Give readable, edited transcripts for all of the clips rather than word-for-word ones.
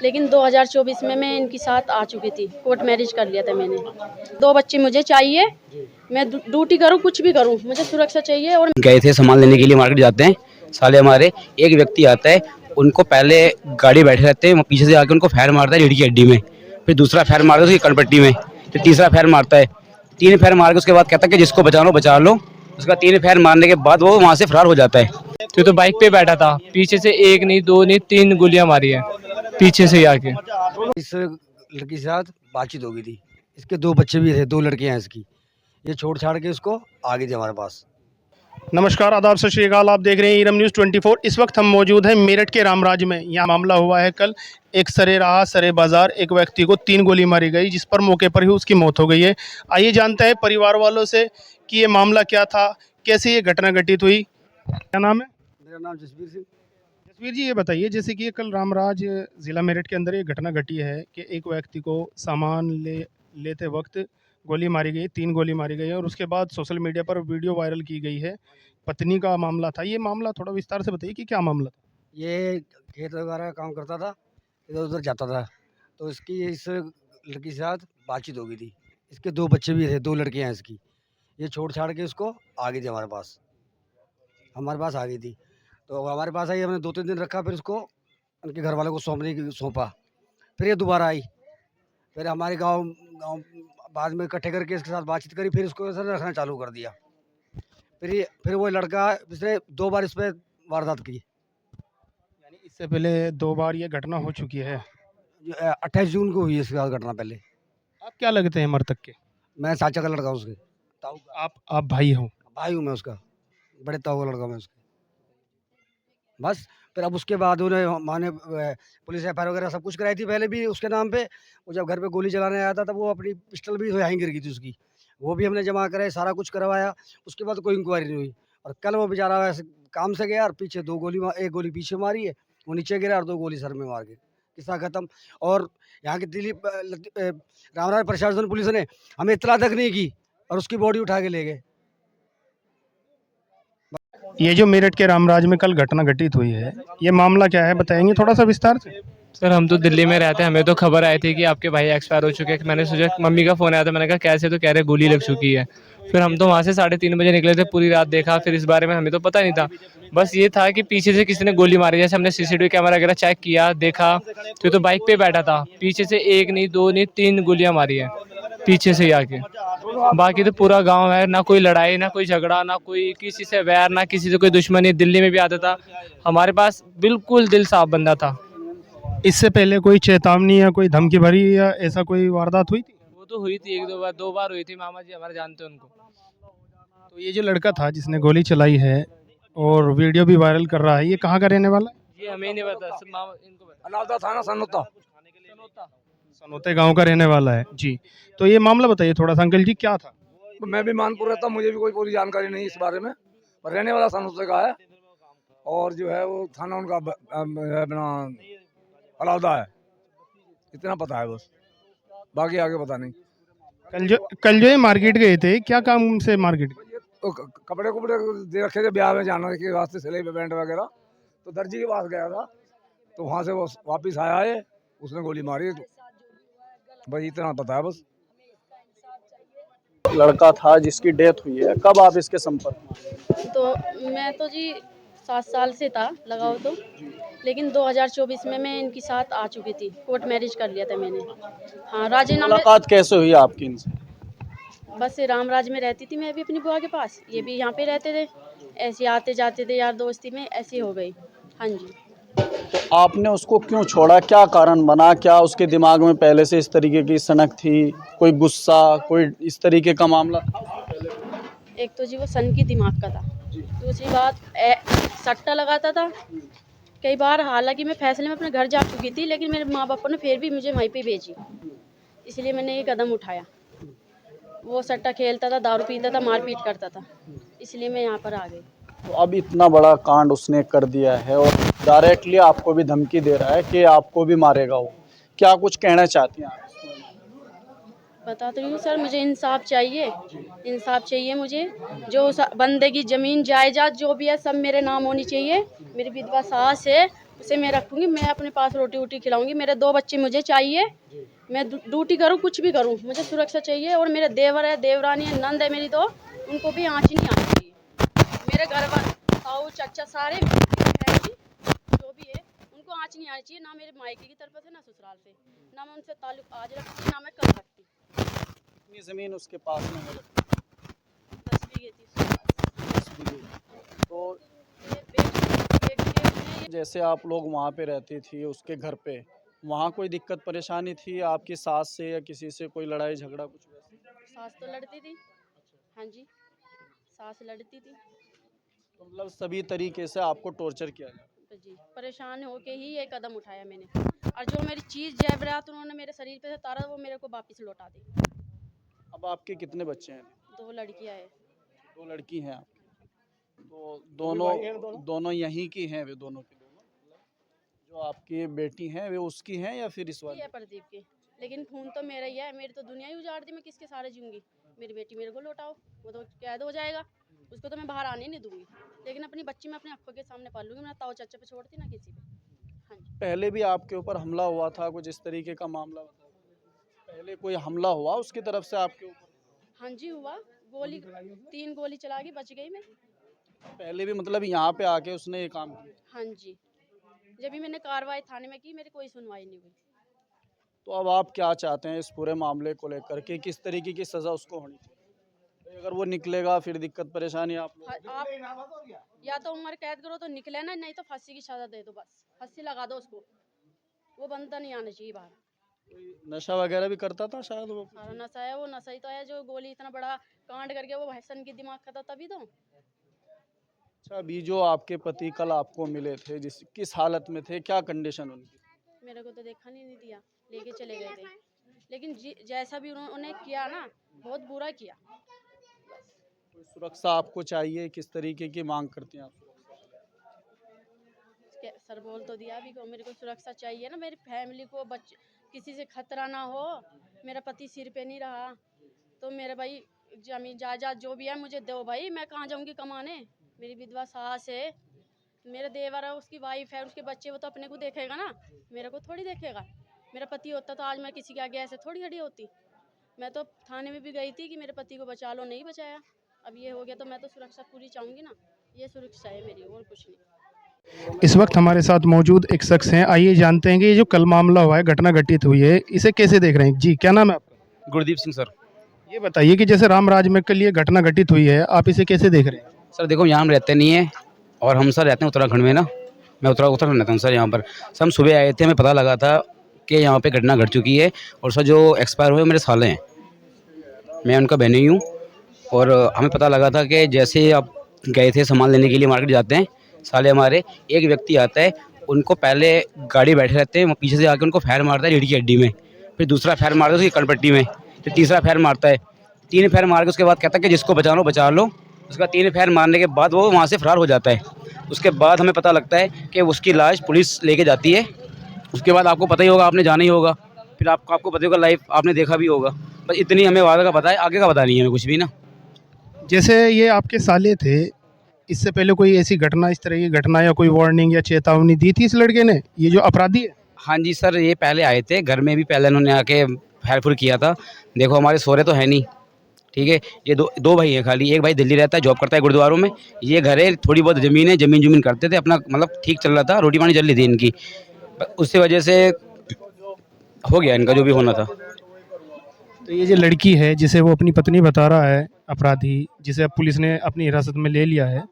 लेकिन 2024 में मैं इनके साथ आ चुकी थी, कोर्ट मैरिज कर लिया था मैंने। 2 बच्चे मुझे चाहिए, मैं ड्यूटी करूँ कुछ भी करूँ, मुझे सुरक्षा चाहिए। और गए थे सामान लेने के लिए, मार्केट जाते हैं साले हमारे, एक व्यक्ति आता है, उनको पहले गाड़ी बैठे रहते हैं, पीछे से आके उनको फायर मारता है रीढ़ की हड्डी में, फिर दूसरा फायर मारता है उसकी कनपट्टी में, फिर तीसरा फायर मारता है, 3 फायर मार के उसके बाद कहता है कि जिसको बचा लो बचा लो। उसका 3 फायर मारने के बाद वो वहाँ से फरार हो जाता है। तो बाइक पे बैठा था, पीछे से एक नहीं दो नहीं 3 गोलियां मारी है पीछे से ही आके। इस लड़की के साथ बातचीत हो गई थी, इसके 2 बच्चे भी थे, 2 लड़कियां हैं इसकी, ये छोड़ छाड़ के इसको आ गई थी हमारे पास। नमस्कार, आदाब, सत श्री अकाल। आप देख रहे हैं ईरम न्यूज़ 24। इस वक्त हम मौजूद हैं मेरठ के रामराज में। यहाँ मामला हुआ है कल, एक सरे राह सरे बाजार एक व्यक्ति को 3 गोली मारी गई, जिस पर मौके पर ही उसकी मौत हो गई है। आइए जानते हैं परिवार वालों से कि ये मामला क्या था, कैसे ये घटना घटित हुई। क्या नाम है? मेरा नाम जसवीर सिंह। जसवीर जी, ये बताइए, जैसे कि ये कल रामराज ज़िला मेरठ के अंदर ये घटना घटी है कि एक व्यक्ति को सामान लेते वक्त गोली मारी गई, 3 गोली मारी गई है, और उसके बाद सोशल मीडिया पर वीडियो वायरल की गई है। पत्नी का मामला था। ये मामला थोड़ा विस्तार से बताइए कि क्या मामला था। ये खेत वगैरह का काम करता था, इधर उधर जाता था, तो इसकी इस लड़की के साथ बातचीत हो गई थी, इसके 2 बच्चे भी थे, 2 लड़कियां हैं इसकी, ये छोड़ छाड़ के इसको आ गई थी हमारे पास आ गई थी। तो हमारे पास आई, हमने 2-3 दिन रखा, फिर इसको उनके घर वालों को सौंपा। फिर ये दोबारा आई, फिर हमारे गांव बाद में इकट्ठे करके इसके साथ बातचीत करी, फिर इसको ऐसा रखना चालू कर दिया। फिर वो लड़का, इसने 2 बार इस पर वारदात की। यानी इससे पहले 2 बार ये घटना हो चुकी है। 28 जून को हुई है इसके साथ घटना। पहले आप क्या लगते हैं मृतक के? मैं चाचा का लड़का हूँ उसके, ताऊ का। आप भाई हो? भाई हूँ मैं उसका, बड़े ताऊ का लड़का मैं उसके। बस फिर अब उसके बाद उन्हें माने पुलिस एफ वगैरह सब कुछ कराई थी पहले भी उसके नाम पे। वो जब घर पे गोली चलाने आया था तब वो अपनी पिस्टल भी यहीं गिर गई थी उसकी, वो भी हमने जमा कराई, सारा कुछ करवाया। उसके बाद कोई इंक्वायरी नहीं हुई, और कल वो बेचारा वैसे काम से गया और पीछे 2 गोली एक गोली पीछे मारी है, वो नीचे गिरा और 2 गोली सर में मार के किस्सा खत्म। और यहाँ की दिल्ली रामराज प्रशासन पुलिस ने हमें इतला तक नहीं की और उसकी बॉडी उठा के ले गए। ये जो मेरठ के रामराज में कल घटना घटित हुई है, ये मामला क्या है, बताएंगे थोड़ा सा विस्तार से? सर हम तो दिल्ली में रहते हैं, हमें तो खबर आई थी कि आपके भाई एक्सपायर हो चुके हैं। मैंने सोचा, मम्मी का फ़ोन आया था, मैंने कहा कैसे, तो कह रहे गोली लग चुकी है। फिर हम तो वहाँ से 3:30 बजे निकले थे, पूरी रात देखा, फिर इस बारे में हमें तो पता नहीं था। बस ये था कि पीछे से किसी ने गोली मारी। जैसे हमने सीसीटीवी कैमरा वगैरह चेक किया, देखा तो बाइक पे बैठा था, पीछे से एक नहीं दो नहीं 3 गोलियां मारी है पीछे से ही आके। बाकी तो पूरा गांव है, ना कोई लड़ाई ना कोई झगड़ा, ना कोई किसी से वैर, ना किसी से कोई दुश्मनी। दिल्ली में भी आता था, हमारे पास बिल्कुल दिल साफ बंदा था। इससे पहले कोई चेतावनी या कोई धमकी भरी या ऐसा कोई वारदात हुई थी? वो तो हुई थी 1-2 बार हुई थी, मामा जी हमारे जानते हैं उनको। तो ये जो लड़का था जिसने गोली चलाई है और वीडियो भी वायरल कर रहा है, ये कहाँ का रहने वाला है? ये हमें नहीं पता, सब मामा इनको पता। अलाउद्दीन थाना सनोता, सनोते गांव का रहने वाला है जी। तो ये मामला बताइए थोड़ा सा अंकल जी, क्या था? मैं भी मानपुर रहता हूँ, मुझे भी कोई पूरी जानकारी नहीं इस बारे में, पर रहने वाला सनोते का है, और जो है वो थाना उनका अपना अलाउदा है, इतना पता है बस, बाकी आगे पता नहीं। कल जो ये मार्केट गए थे, क्या काम से मार्केट गए? तो कपड़े कुपड़े दे रखे थे ब्याह में जाने के वास्ते, सिलाई पे बैंड वगैरह, तो दर्जी के पास गया था, तो वहाँ से वो वापस आया है, उसने गोली मारी, तो बस इतना पता है बस। लड़का था जिसकी डेथ हुई है, कब आप इसके संपर्क में? तो मैं तो जी 7 साल से था लगाओ तो, लेकिन 2024 में मैं इनके साथ आ चुकी थी, कोर्ट मैरिज कर लिया था मैंने। हाँ, राजीनामा। मुलाकात कैसे हुई आपकी इनसे? बस रामराज में रहती थी मैं भी अपनी बुआ के पास, ये भी यहाँ पे रहते थे, ऐसे आते जाते थे यार दोस्ती में, ऐसे हो गई। हाँ जी। तो आपने उसको क्यों छोड़ा, क्या कारण बना? क्या उसके दिमाग में पहले से इस तरीके की सनक थी, कोई गुस्सा, कोई इस तरीके का मामला था? एक तो जी वो सन की दिमाग का था, दूसरी बात सट्टा लगाता था कई बार। हालांकि मैं फैसले में अपने घर जा चुकी थी, लेकिन मेरे माँ बाप ने फिर भी मुझे वहीं पे भेजी, इसलिए मैंने ये कदम उठाया। वो सट्टा खेलता था, दारू पीता था, मारपीट करता था, इसलिए मैं यहाँ पर आ गई। तो अब इतना बड़ा कांड उसने कर दिया है और डायरेक्टली आपको भी धमकी दे रहा है कि आपको भी मारेगा वो, क्या कुछ कहना चाहती हैं आप? बता तो रही हूँ सर, मुझे इंसाफ चाहिए, इंसाफ चाहिए मुझे। जो उस बंदे की ज़मीन जायदाद जो भी है सब मेरे नाम होनी चाहिए। मेरी विधवा सास है, उसे मैं रखूँगी, मैं अपने पास रोटी वोटी खिलाऊँगी। मेरे 2 बच्चे मुझे चाहिए, मैं ड्यूटी करूँ, कुछ भी करूँ, मुझे सुरक्षा चाहिए। और मेरे देवर है, देवरानी है, नंद है मेरी 2, उनको भी आँच नहीं आनी चाहिए। मेरे घर वाले, ताऊ, चाचा, सारे फैमिली जो भी है, उनको आँच नहीं आनी चाहिए, ना मेरे मायके की तरफ से, ना ससुराल से। ना मैं उनसे ताल्लुक आज रखती, ना मैं कल रखती। कितनी ज़मीन उसके पास में है? 10 बीघे थी उसके पास। 10 बीघे। तो ये बेटी है, ये जैसे आप लोग वहाँ पे रहती थी उसके घर पे, वहाँ कोई दिक्कत परेशानी थी आपकी सास से या किसी से, कोई लड़ाई झगड़ा कुछ वैसे? सास तो लड़ती थी। हाँ जी, सास लड़ती थी। तो मतलब सभी तरीके से आपको टॉर्चर किया गया। तो जी, परेशान होके ही ये कदम उठाया मैंने। और जो मेरी चीज़ जेवरात उन्होंने मेरे शरीर पे से उतारा, वो मेरे को वापस लौटा दी। अब आपके कितने बच्चे हैं? 2 लड़कियाँ हैं। 2 लड़की हैं आपकी। तो दोनों दोनों यहीं की हैं वे दोनों की दोनों? जो आपकी बेटी हैं वे उसकी हैं या फिर इस ये वाली? है प्रदीप की, लेकिन खून तो मेरा ही है। मेरी तो दुनिया ही उजाड़ दी, मैं किसके सहारे जीऊँगी? मेरी बेटी मेरे को लौटाओ, वो तो कैद हो जाएगा, उसको तो मैं बाहर आने नहीं दूँगी। लेकिन अपनी बच्ची मैं अपनी आँखों के सामने पाल लूँगी, मैं ताऊ चाचा पे छोड़ती ना किसी पे। हाँ जी। पहले भी आपके ऊपर हमला हुआ था, कुछ इस तरीके का मामला बताओ? पहले कोई हमला हुआ उसकी तरफ से आपके ऊपर? हाँ जी, हुआ। गोली 3 गोली चला के बच गई मैं। पहले भी मतलब यहाँ पे आके उसने ये काम किया? हाँ जी। जब भी मैंने कार्रवाई थाने में की, मेरी कोई सुनवाई नहीं हुई। तो अब आप क्या चाहते हैं इस पूरे मामले को लेकर के, किस तरीके की सज़ा उसको होनी चाहिए? अगर वो निकलेगा फिर दिक्कत परेशानी आप लोग। आप या तो उम्र कैद करो तो निकले ना, नहीं तो फांसी की सजा दे दो, बस फांसी लगा दो उसको। वो बंदा नहीं आना चाहिए बाहर। कोई नशा वगैरह भी करता था शायद वो? सारा नशा है, वो नशा ही तो है जो गोली इतना बड़ा कांड करके वो भैंसन की दिमाग का था, तभी तो। अच्छा, अभी जो आपके पति कल आपको मिले थे, जिस किस हालत में थे, क्या कंडीशन उनकी? मेरे को तो देखा नहीं दिया, लेके चले गए थे। लेकिन जैसा भी उन्होंने किया ना, बहुत बुरा किया। कोई सुरक्षा आपको चाहिए, किस तरीके की मांग करती हैं आप? सर बोल तो दिया अभी को, मेरे को सुरक्षा चाहिए ना, मेरी फैमिली को, बच्चे, किसी से खतरा ना हो। मेरा पति सिर पे नहीं रहा, तो मेरे भाई जमीन जायदाद जो भी है मुझे दो भाई, मैं कहाँ जाऊँगी कमाने? मेरी विधवा सास है, मेरे देवर है, उसकी वाइफ है, उसके बच्चे, वो तो अपने को देखेगा ना, मेरे को थोड़ी देखेगा। मेरा पति होता तो आज मैं किसी के आगे ऐसे थोड़ी खड़ी होती। मैं तो थाने में भी गई थी कि मेरे पति को बचा लो, नहीं बचाया। अब ये हो गया तो मैं तो सुरक्षा पूरी चाहूँगी ना, ये सुरक्षा है मेरी, और कुछ नहीं। इस वक्त हमारे साथ मौजूद एक शख्स हैं, आइए जानते हैं कि ये जो कल मामला हुआ है, घटना घटित हुई है, इसे कैसे देख रहे हैं? जी, क्या नाम है आपका? गुरदीप सिंह सर। ये बताइए कि जैसे रामराज में कल ये घटना घटित हुई है, आप इसे कैसे देख रहे हैं? सर देखो, यहाँ हम रहते नहीं है, और हम सर रहते हैं उत्तराखंड में ना। मैं उत्तराखंड रहता हूँ सर यहाँ पर। सर हम सुबह आए थे, हमें पता लगा था कि यहाँ पे घटना घट चुकी है, और सर जो एक्सपायर हुए मेरे साले हैं, मैं उनका बहन हूँ। और हमें पता लगा था कि जैसे आप गए थे सामान लेने के लिए, मार्केट जाते हैं साले हमारे, एक व्यक्ति आता है, उनको पहले गाड़ी बैठे रहते हैं, वो पीछे से आके उनको फायर मारता है रीढ़ की हड्डी में, फिर दूसरा फायर मारता है उसकी कनपट्टी में, फिर तीसरा फायर मारता है, 3 फायर मार के उसके बाद कहता है कि जिसको बचा लो बचा लो। उसका 3 फायर मारने के बाद वो वहाँ से फरार हो जाता है। उसके बाद हमें पता लगता है कि उसकी लाश पुलिस लेके जाती है। उसके बाद आपको पता ही होगा, आपने जाना ही होगा, फिर आपको पता होगा, लाइव आपने देखा भी होगा। बस इतनी हमें वादा का पता है, आगे का पता नहीं है हमें कुछ भी ना। जैसे ये आपके साले थे, इससे पहले कोई ऐसी घटना, इस तरह की घटना या कोई वार्निंग या चेतावनी दी थी इस लड़के ने, ये जो अपराधी है? हाँ जी सर, ये पहले आए थे घर में भी, पहले उन्होंने आके फायर फुर किया था। देखो हमारे सोरे तो है नहीं, ठीक है, ये दो भाई हैं खाली। एक भाई दिल्ली रहता है, जॉब करता है गुरुद्वारों में। ये घर है, थोड़ी बहुत ज़मीन है, ज़मीन करते थे अपना, मतलब ठीक चल रहा था, रोटी पानी चल रही थी इनकी। उससे वजह से हो गया इनका जो भी होना था। तो ये जो लड़की है जिसे वो अपनी पत्नी बता रहा है, अपराधी जिसे अब पुलिस ने अपनी हिरासत में ले लिया है,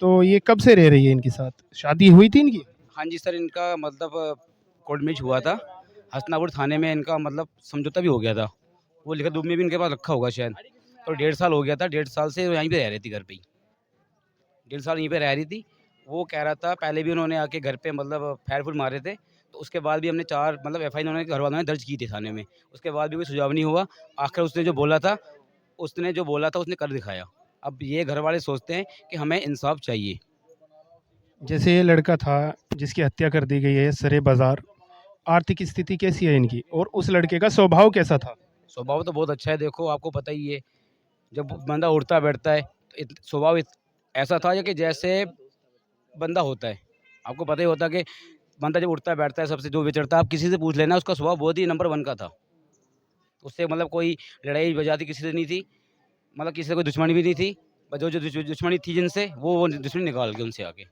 तो ये कब से रह रही है इनके साथ? शादी हुई थी इनकी? हाँ जी सर, इनका मतलब कोर्ट मैरिज हुआ था, हसनापुर थाने में इनका मतलब समझौता भी हो गया था। वो लिखा दूध में भी इनके पास रखा होगा शायद। तो 1.5 साल हो गया था, 1.5 साल से वो यहीं पे रह रही थी, घर पे ही 1.5 साल यहीं पे रह रही थी। वो कह रहा था, पहले भी उन्होंने आके घर पे मतलब फायर फूल मारे थे, तो उसके बाद भी हमने 4 मतलब एफआईआर उन्होंने घर वालों ने दर्ज की थी थाने में। उसके बाद भी कोई सुझाव नहीं हुआ। आखिर उसने जो बोला था उसने कर दिखाया। अब ये घर वाले सोचते हैं कि हमें इंसाफ चाहिए। जैसे ये लड़का था जिसकी हत्या कर दी गई है सरे बाजार, आर्थिक स्थिति कैसी है इनकी, और उस लड़के का स्वभाव कैसा था? स्वभाव तो बहुत अच्छा है, देखो आपको पता ही है, जब बंदा उठता बैठता है तो स्वभाव ऐसा था कि जैसे बंदा होता है, आपको पता ही होता कि बंदा जब उठता है बैठता है सबसे जो विचरता है, आप किसी से पूछ लेना, उसका स्वभाव बहुत ही नंबर 1 का था। उससे मतलब कोई लड़ाई वजाती किसी से नहीं थी, मतलब किसी से कोई दुश्मनी भी नहीं थी। बस जो दुश्मनी थी जिनसे वो दुश्मनी निकाल के उनसे आके।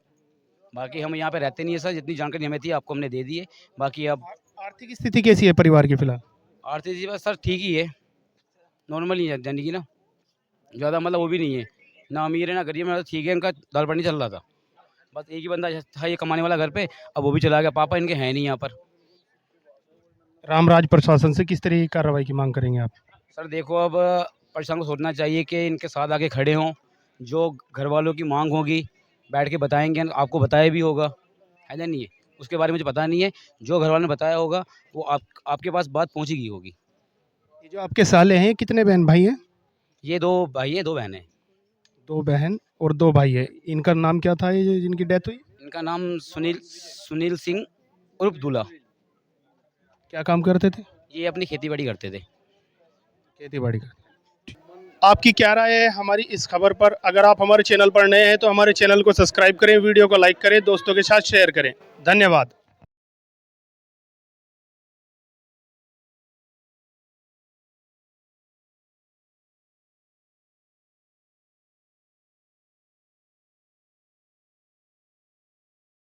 बाकी हम यहाँ पे रहते नहीं है सर, जितनी जानकारी हमें थी आपको हमने दे दी है। बाकी अब आर्थिक स्थिति कैसी है परिवार की फिलहाल? आर्थिक जीवन सर ठीक ही है, नॉर्मल ही है जिंदगी ना, ज़्यादा मतलब वो भी नहीं है, ना अमीर है ना गरीब है, मतलब ठीक है, इनका दाल पानी चल रहा था। बस एक ही बंदा था ये कमाने वाला घर पे, अब वो भी चला गया, पापा इनके हैं नहीं यहाँ पर। रामराज प्रशासन से किस तरह की कार्रवाई की मांग करेंगे आप? सर देखो अब प्रशासन को सोचना चाहिए कि इनके साथ आके खड़े हों, जो घर वालों की मांग होगी बैठ के बताएंगे, आपको बताया भी होगा, है ना, नहीं है उसके बारे में मुझे पता नहीं है, जो घर वालों ने बताया होगा वो आपके पास बात पहुँची गई होगी। ये जो आपके साले हैं कितने बहन भाई हैं? ये 2 भाई है 2 बहनें। 2 बहन और 2 भाई है। इनका नाम क्या था ये जिनकी डेथ हुई? इनका नाम सुनील सिंह उर्फ दूल्हा। क्या काम करते थे? ये अपनी खेती बाड़ी करते थे। खेती बाड़ी का। आपकी क्या राय है हमारी इस खबर पर? अगर आप हमारे चैनल पर नए हैं तो हमारे चैनल को सब्सक्राइब करें, वीडियो को लाइक करें, दोस्तों के साथ शेयर करें। धन्यवाद।